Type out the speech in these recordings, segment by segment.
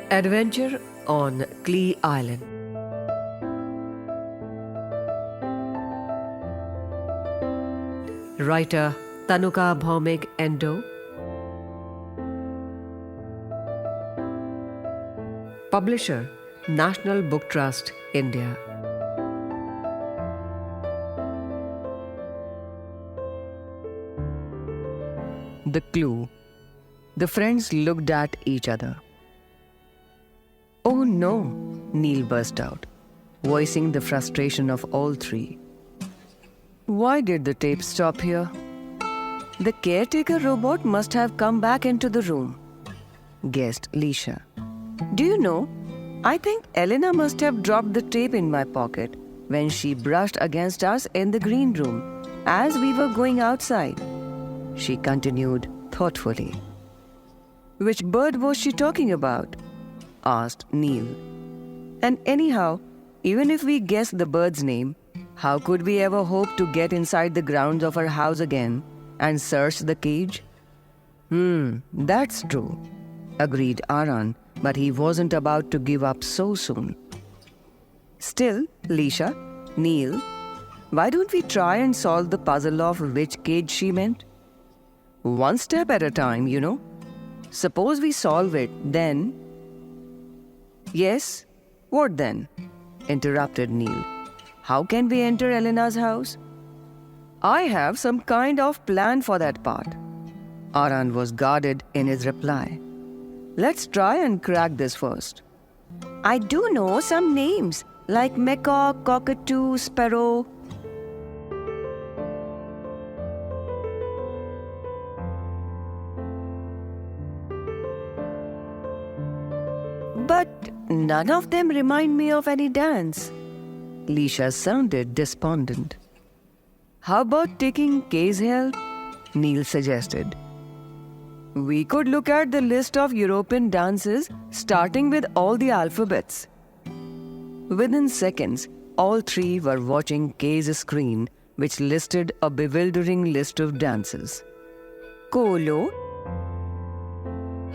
Adventure on Klee Island. Writer Tanuka Bhaumik Endo. Publisher National Book Trust, India. The clue. The friends looked at each other. "Oh no," Neil burst out, voicing the frustration of all three. "Why did the tape stop here?" "The caretaker robot must have come back into the room," guessed Leisha. "Do you know, I think Elena must have dropped the tape in my pocket when she brushed against us in the green room as we were going outside," she continued thoughtfully. "Which bird was she talking about?" asked Neil. "And anyhow, even if we guessed the bird's name, how could we ever hope to get inside the grounds of her house again and search the cage?" That's true," agreed Aran, but he wasn't about to give up so soon. "Still, Leisha, Neil, why don't we try and solve the puzzle of which cage she meant? One step at a time, you know. Suppose we solve it, then—" "Yes, what then?" interrupted Neil. "How can we enter Elena's house?" "I have some kind of plan for that part." Aran was guarded in his reply. "Let's try and crack this first." "I do know some names, like macaw, cockatoo, sparrow." "But none of them remind me of any dance." Leisha sounded despondent. "How about taking Kay's help?" Neil suggested. "We could look at the list of European dances, starting with all the alphabets." Within seconds, all three were watching Kay's screen, which listed a bewildering list of dances. Kolo,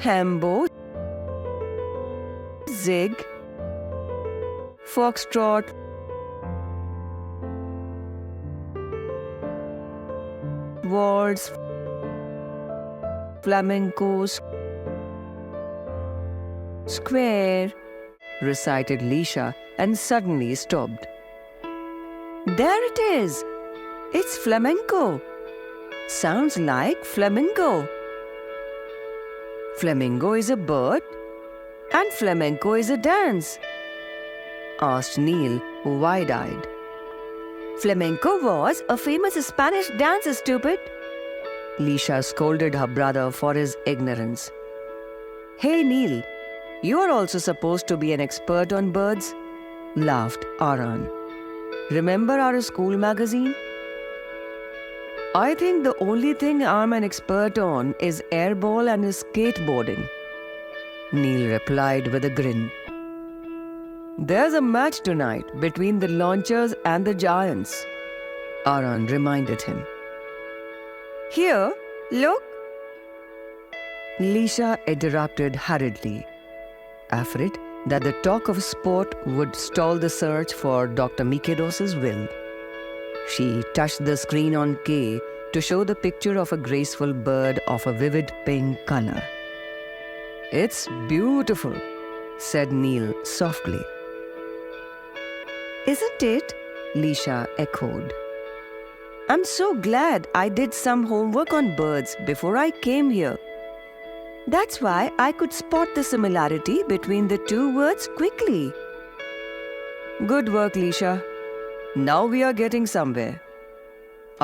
Hambo, Zig, Foxtrot, Waltz, Flamenco, Square, recited Leisha and suddenly stopped. "There it is! It's flamenco! Sounds like flamingo." "Flamingo is a bird? And flamenco is a dance?" asked Neil, wide-eyed. "Flamenco was a famous Spanish dance, stupid!" Leisha scolded her brother for his ignorance. "Hey Neil, you are also supposed to be an expert on birds," laughed Aran. "Remember our school magazine?" "I think the only thing I'm an expert on is airball and skateboarding," Neil replied with a grin. "There's a match tonight between the Launchers and the Giants," Aran reminded him. "Here, look!" Leisha interrupted hurriedly, afraid that the talk of sport would stall the search for Dr. Mikidos's will. She touched the screen on Kay to show the picture of a graceful bird of a vivid pink color. "It's beautiful," said Neil softly. "Isn't it?" Leisha echoed. "I'm so glad I did some homework on birds before I came here. That's why I could spot the similarity between the two words quickly." "Good work, Leisha. Now we are getting somewhere."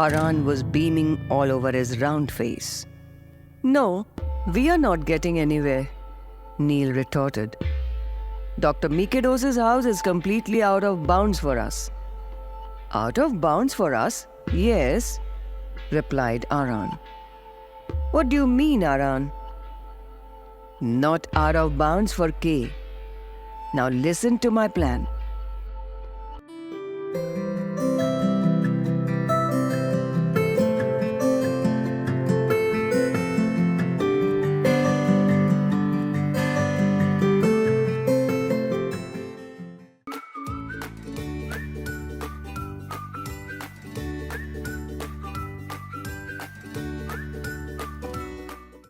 Aran was beaming all over his round face. "No, we are not getting anywhere," Neil retorted. "Dr. Mikidos's house is completely out of bounds for us." "Out of bounds for us? Yes. replied Aran. What do you mean, Aran? Not out of bounds for K. Now listen to my plan.